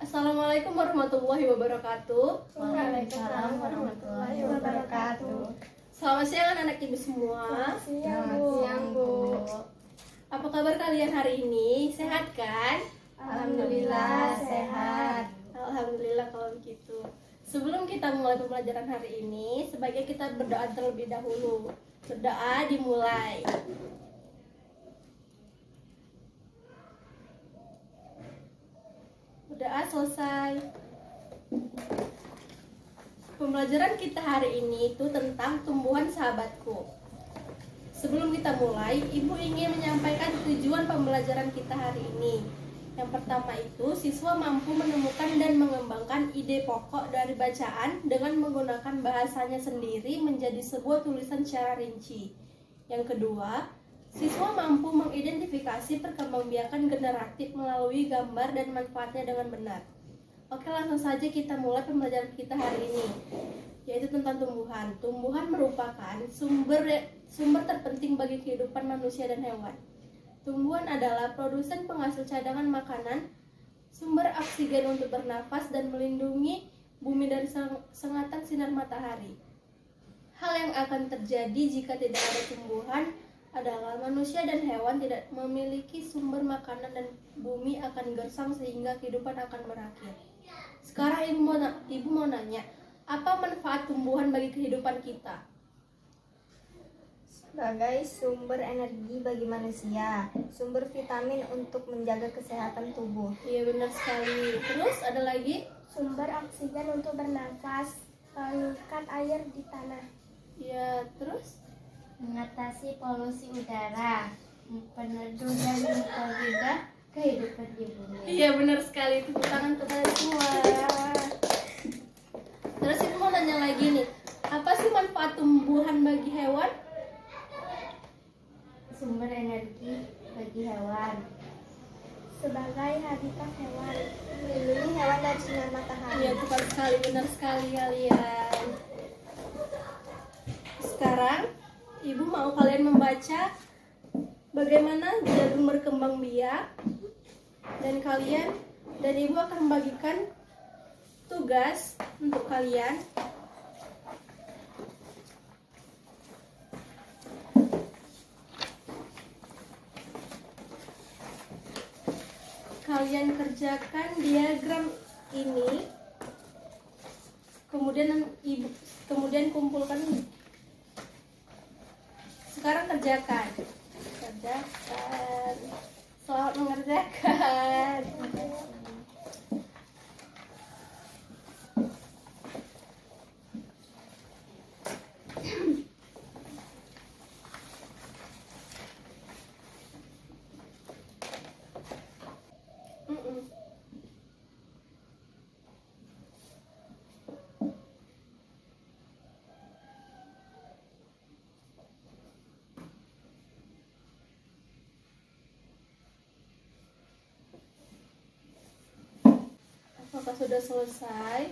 Assalamualaikum warahmatullahi wabarakatuh. Waalaikumsalam warahmatullahi wabarakatuh. Selamat siang anak-anak ibu semua. Siang, Bu. Apa kabar kalian hari ini? Sehat kan? Alhamdulillah sehat. Alhamdulillah kalau begitu. Sebelum kita mulai pembelajaran hari ini, sebaiknya kita berdoa terlebih dahulu. Berdoa dimulai. Berdoa selesai. Pembelajaran kita hari ini itu tentang tumbuhan sahabatku. Sebelum kita mulai, Ibu ingin menyampaikan tujuan pembelajaran kita hari ini. Yang pertama itu, siswa mampu menemukan dan mengembangkan ide pokok dari bacaan dengan menggunakan bahasanya sendiri menjadi sebuah tulisan secara rinci. Yang kedua, siswa mampu mengidentifikasi perkembangbiakan generatif melalui gambar dan manfaatnya dengan benar. Oke, langsung saja kita mulai pembelajaran kita hari ini, yaitu tentang tumbuhan. Tumbuhan merupakan sumber terpenting bagi kehidupan manusia dan hewan. Tumbuhan adalah produsen penghasil cadangan makanan, sumber oksigen untuk bernafas, dan melindungi bumi dari sengatan sinar matahari. Hal yang akan terjadi jika tidak ada tumbuhan adalah manusia dan hewan tidak memiliki sumber makanan dan bumi akan gersang sehingga kehidupan akan berakhir. Sekarang ibu mau nanya, apa manfaat tumbuhan bagi kehidupan kita? Sebagai sumber energi bagi manusia, sumber vitamin untuk menjaga kesehatan tubuh. Iya, benar sekali. Terus ada lagi? Sumber oksigen untuk bernafas, mengikat air di tanah. Iya, terus? Mengatasi polusi udara, peneduh dan mempermudah kehidupan di bumi. Iya, benar sekali. Tepuk tangan untuk kalian semua. Terus ibu mau nanya lagi nih, apa sih manfaat tumbuhan bagi hewan? Sumber energi bagi hewan. Sebagai habitat hewan, Melindungi hewan dari sinar matahari. Iya, tepat sekali, benar sekali kalian. Sekarang ibu mau kalian membaca bagaimana jagung berkembang biak, dan ibu akan membagikan tugas untuk kalian. Kalian kerjakan diagram ini, kemudian kumpulkan. Sekarang kerjakan. Selamat mengerjakan. Apakah sudah selesai?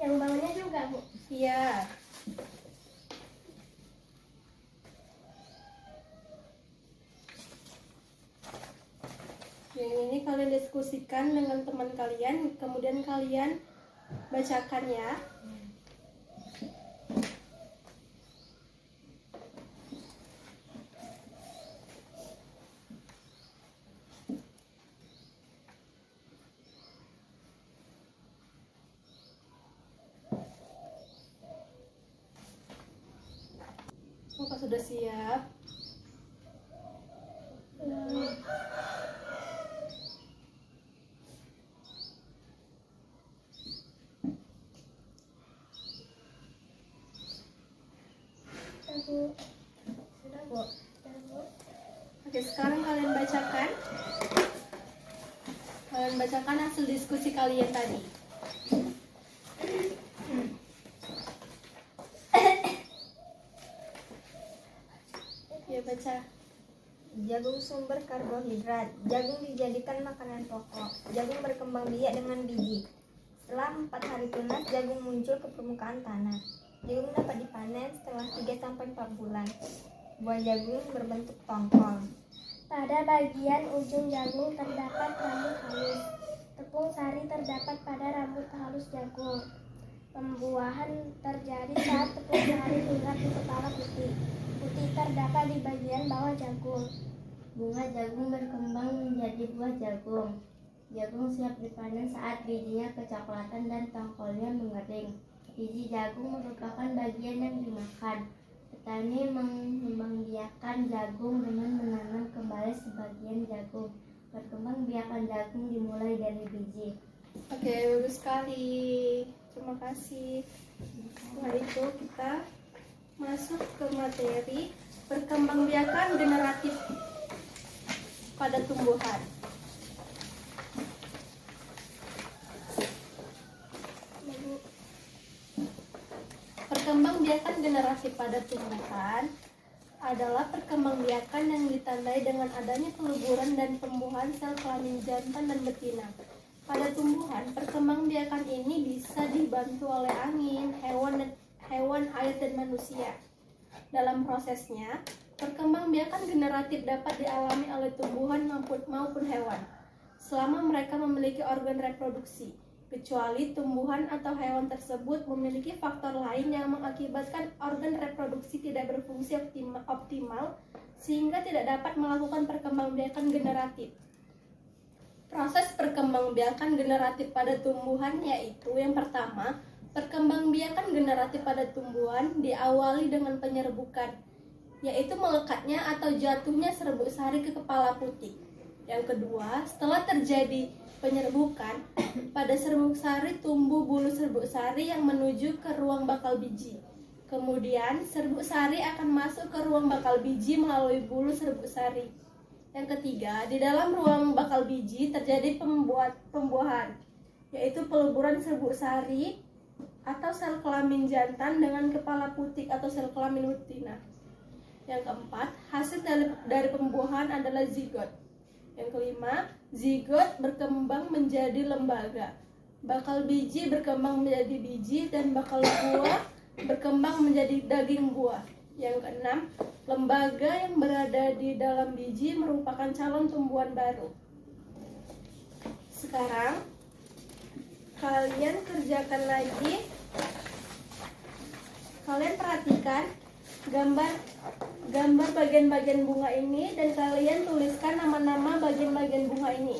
yang bawahnya juga, Bu. Iya. Yang ini kalian diskusikan dengan teman kalian, kemudian kalian bacakan ya. Apakah sudah siap? Bu. Sudah, Bu. Oke, sekarang kalian bacakan. Kalian bacakan hasil diskusi kalian tadi. Ya, baca. Jagung sumber karbohidrat. Jagung dijadikan makanan pokok. Jagung berkembang biak dengan biji. Setelah 4 hari tunas, jagung muncul ke permukaan tanah. Jagung dapat dipanen setelah 3-4 bulan. Buah jagung berbentuk tongkol. Pada bagian ujung jagung terdapat rambut halus. Tepung sari terdapat pada rambut halus jagung. Pembuahan terjadi saat tepung sari hinggap di kepala putih. Putih terdapat di bagian bawah jagung. Bunga jagung berkembang menjadi buah jagung. Jagung siap dipanen saat bijinya kecoklatan dan tongkolnya mengering. Biji jagung merupakan bagian yang dimakan. Petani mengembangbiakan jagung dengan menanam kembali sebagian jagung. Perkembangbiakan jagung dimulai dari biji. Oke, bagus sekali. Terima kasih. Setelah itu kita masuk ke materi perkembangbiakan generatif pada tumbuhan. Perkembangbiakan generatif pada tumbuhan adalah perkembangbiakan yang ditandai dengan adanya peluburan dan pembuahan sel kelamin jantan dan betina. Pada tumbuhan, perkembangbiakan ini bisa dibantu oleh angin, hewan, air, dan manusia. Dalam prosesnya, perkembangbiakan generatif dapat dialami oleh tumbuhan maupun hewan, selama mereka memiliki organ reproduksi, kecuali tumbuhan atau hewan tersebut memiliki faktor lain yang mengakibatkan organ reproduksi tidak berfungsi optimal sehingga tidak dapat melakukan perkembangbiakan generatif. Proses perkembangbiakan generatif pada tumbuhan yaitu yang pertama, perkembangbiakan generatif pada tumbuhan diawali dengan penyerbukan, yaitu melekatnya atau jatuhnya serbuk sari ke kepala putih. Yang kedua, setelah terjadi penyerbukan, pada serbuk sari tumbuh bulu serbuk sari yang menuju ke ruang bakal biji. Kemudian, serbuk sari akan masuk ke ruang bakal biji melalui bulu serbuk sari. Yang ketiga, di dalam ruang bakal biji terjadi pembuahan, yaitu peluburan serbuk sari atau sel kelamin jantan dengan kepala putih atau sel kelamin betina. Yang keempat, hasil dari pembuahan adalah zigot. Yang kelima, zigot berkembang menjadi lembaga. Bakal biji berkembang menjadi biji dan bakal buah berkembang menjadi daging buah. Yang keenam, lembaga yang berada di dalam biji merupakan calon tumbuhan baru. Sekarang kalian kerjakan lagi. Kalian perhatikan gambar bagian-bagian bunga ini dan kalian tuliskan nama-nama bagian-bagian bunga ini.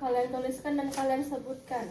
Kalian tuliskan dan kalian sebutkan.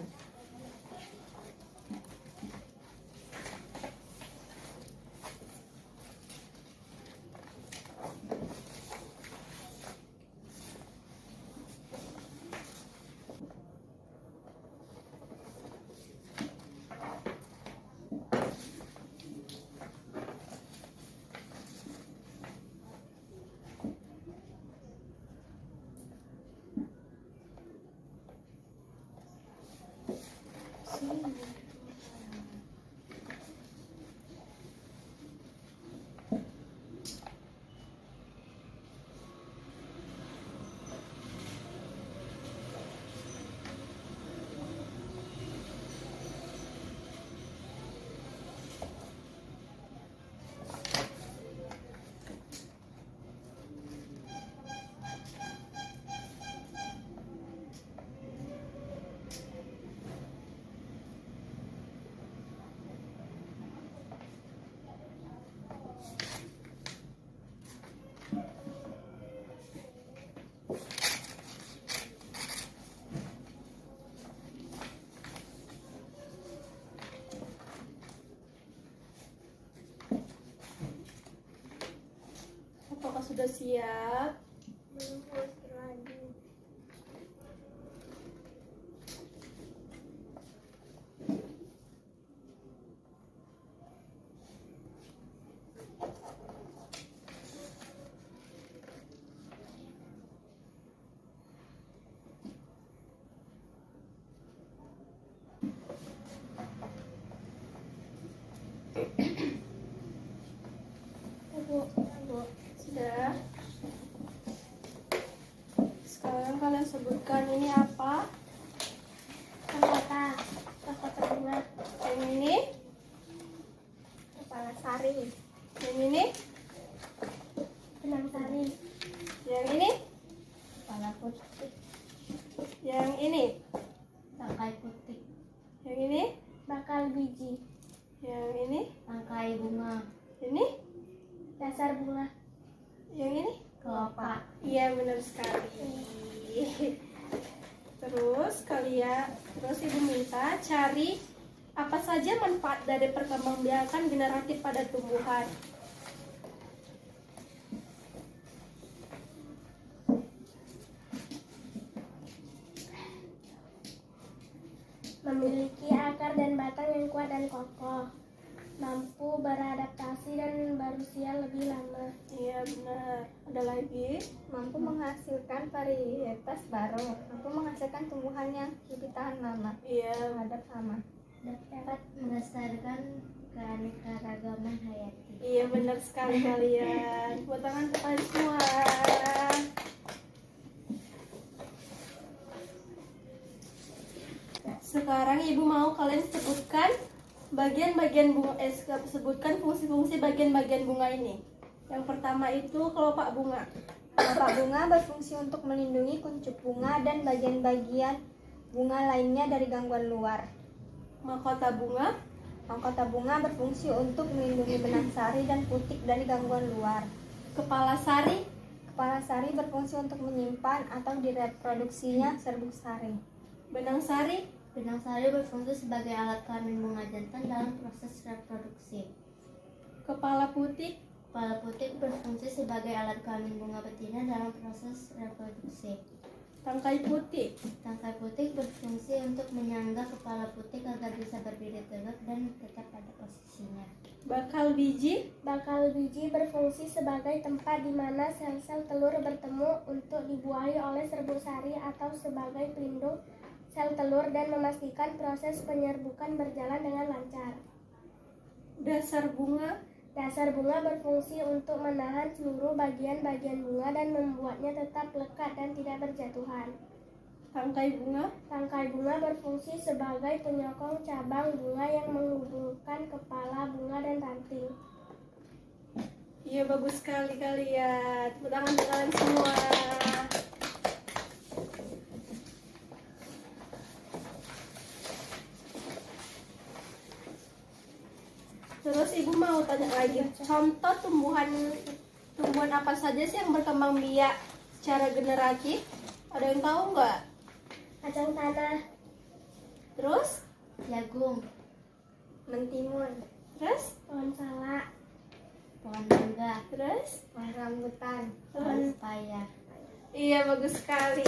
Apakah sudah siap? Belum poster lagi. Sudah. Sekarang kalian sebutkan ini apa? Mahkota. Mahkota bunga. Yang ini? Kepala sari. Yang ini? Benang sari. Yang ini? Kepala putih. Yang ini? Tangkai putih. Yang ini? Bakal biji. Yang ini? Tangkai bunga. Ini? Dasar bunga. Yang ini? Kelopak. Iya, benar sekali. Terus ibu minta cari apa saja manfaat dari perkembangbiakan generatif pada tumbuhan. Memiliki akar dan batang yang kuat dan kokoh. Mampu beradaptasi dan berusia lebih lama. Iya, benar. Ada lagi? Mampu menghasilkan varietas baru. Mampu menghasilkan tumbuhan yang lebih tahan lama Iya. terhadap hama. Dapat melestarikan keanekaragaman hayati. Iya, benar sekali kalian. Buat tangan untuk kalian semua. Sekarang ibu mau kalian sebutkan bagian-bagian bunga, sebutkan fungsi-fungsi bagian-bagian bunga ini. Yang pertama itu kelopak bunga. Kelopak bunga berfungsi untuk melindungi kuncup bunga dan bagian-bagian bunga lainnya dari gangguan luar. Mahkota bunga. Mahkota bunga berfungsi untuk melindungi benang sari dan putik dari gangguan luar. Kepala sari. Kepala sari berfungsi untuk menyimpan atau direproduksinya serbuk sari. Benang sari. Benang sari berfungsi sebagai alat kelamin bunga jantan dalam proses reproduksi. Kepala putik. Kepala putik berfungsi sebagai alat kelamin bunga betina dalam proses reproduksi. Tangkai putik. Tangkai putik berfungsi untuk menyangga kepala putik agar bisa berdiri tegak dan tetap pada posisinya. Bakal biji. Bakal biji berfungsi sebagai tempat di mana sel-sel telur bertemu untuk dibuahi oleh serbuk sari atau sebagai pelindung sel telur dan memastikan proses penyerbukan berjalan dengan lancar. Dasar bunga. Dasar bunga berfungsi untuk menahan seluruh bagian-bagian bunga dan membuatnya tetap lekat dan tidak berjatuhan. Tangkai bunga. Tangkai bunga berfungsi sebagai penyokong cabang bunga yang menghubungkan kepala bunga dan ranting. Iya, bagus sekali kalian. Tepuk tangan untuk kalian semua. Terus ibu mau tanya lagi, contoh tumbuhan apa saja sih yang berkembang biak secara generatif? Ada yang tahu nggak? Kacang tanah, Terus? Jagung, Mentimun, Terus? pohon salak, pohon mangga, Terus? pohon rambutan, pohon pepaya. Iya, bagus sekali.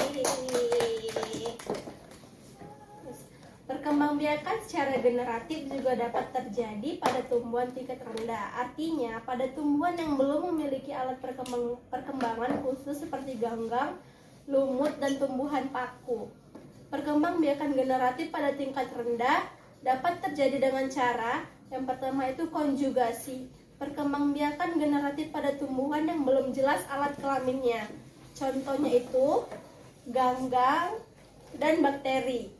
Perkembangbiakan secara generatif juga dapat terjadi pada tumbuhan tingkat rendah. Artinya, pada tumbuhan yang belum memiliki alat perkembangan khusus seperti ganggang, lumut, dan tumbuhan paku. Perkembangbiakan generatif pada tingkat rendah dapat terjadi dengan cara yang pertama itu konjugasi. Perkembangbiakan generatif pada tumbuhan yang belum jelas alat kelaminnya. Contohnya itu ganggang dan bakteri.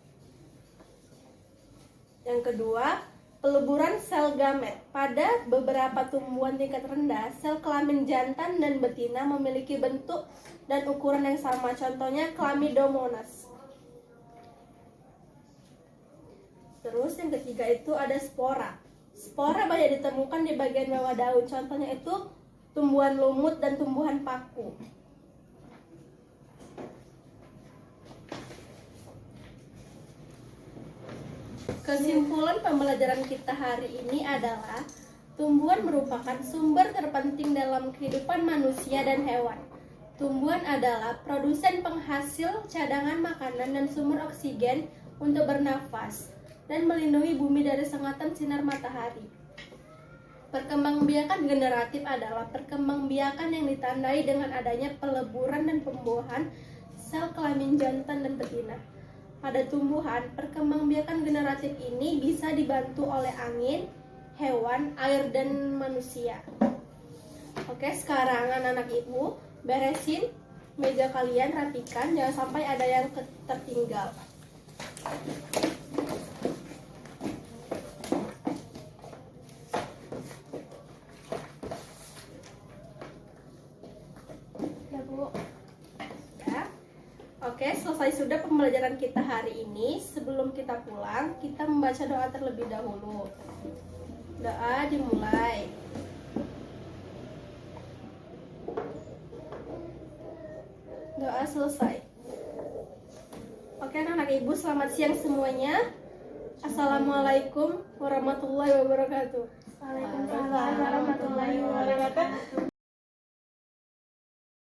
Yang kedua, peleburan sel gamet. Pada beberapa tumbuhan tingkat rendah, sel kelamin jantan dan betina memiliki bentuk dan ukuran yang sama. Contohnya Chlamydomonas. Terus yang ketiga itu ada spora. Spora banyak ditemukan di bagian bawah daun. Contohnya itu tumbuhan lumut dan tumbuhan paku. Kesimpulan pembelajaran kita hari ini adalah tumbuhan merupakan sumber terpenting dalam kehidupan manusia dan hewan. Tumbuhan adalah produsen penghasil cadangan makanan dan sumber oksigen untuk bernafas dan melindungi bumi dari sengatan sinar matahari. Perkembangbiakan generatif adalah perkembangbiakan yang ditandai dengan adanya peleburan dan pembuahan sel kelamin jantan dan betina. Pada tumbuhan, perkembangbiakan generatif ini bisa dibantu oleh angin, hewan, air, dan manusia. Oke, sekarang anak-anak ibu beresin Meja kalian rapikan, jangan sampai ada yang tertinggal. Ya Bu. Ya. Oke, selesai sudah pembelajaran kita hari ini. Sebelum kita pulang, kita membaca doa terlebih dahulu. Doa dimulai. Doa selesai. Oke anak-anak ibu, selamat siang semuanya. Assalamualaikum warahmatullahi wabarakatuh. Waalaikumsalam warahmatullahi wabarakatuh.